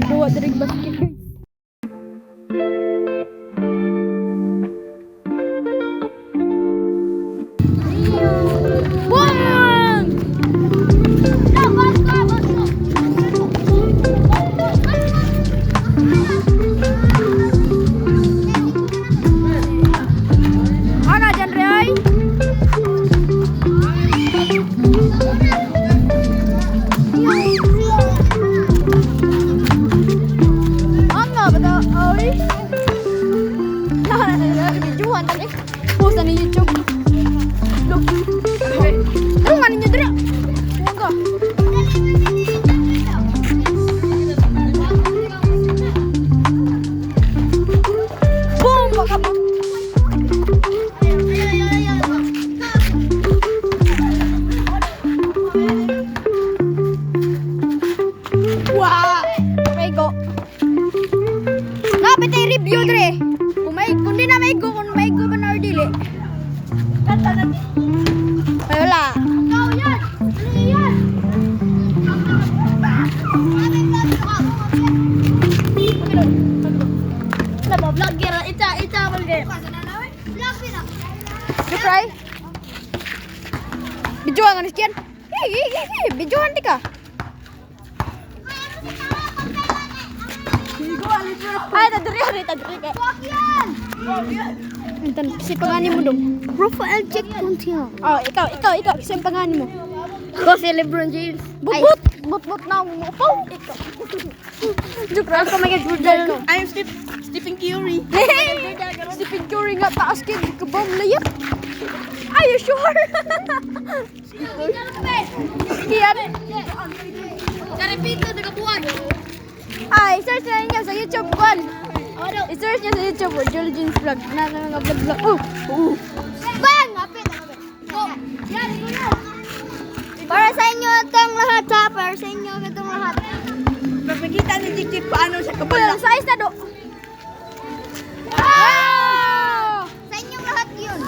duwa diri basket. Review dre. Kung di na maigo, kung maigo ba na or dili. Ay wala. Ikaw yan. Yan. Laba vlogger ita vlogger. Vlog pina. You try? Bijuan kan sekian. Bijuan tika. Ay, tadiri kay. Enten si pangani mo dong. Profile check kontiya. Oh, ikaw si pangani mo. Ko si LeBron James. But na mo po. Ikaw. Jukra ko may Jordan. I'm Stephen Curry. Stephen Curry nga taas kay kabom layap. Are you sure? Kian. Karepito daga buwan. Ay, search na niya sa YouTube kan. I-search niya sa YouTube, Julie Jeans Vlog. Na mga vlog. Bang! Apit! Yan! Para sa inyo itong lahat ha. Para sa inyo itong lahat. Papakita ni Jikjik paano siya kabala. Size na do. Wow! Sa inyong lahat yun.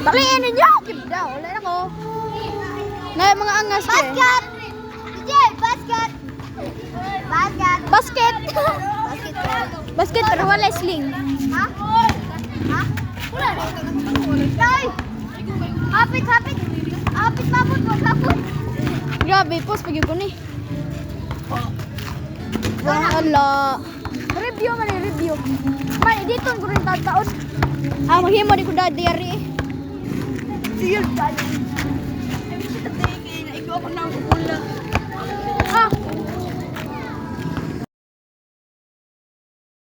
Takliin ninyo. Keep down. Wala na ko. Na mga angas ko eh. Basket! DJ! Basket! Basket! Basket. Basket! Basket pero wala sling. Ha? Ha? Wala rin. Ay! Hapit! Hapit mabot! Wag hapot! Grabe, post pag ko ni. Wala. Review man review. Man, dito ko rin taon. Maghimo di ko dadari. Siya dali. Ay, siya tatay kaya na ikaw ako na ang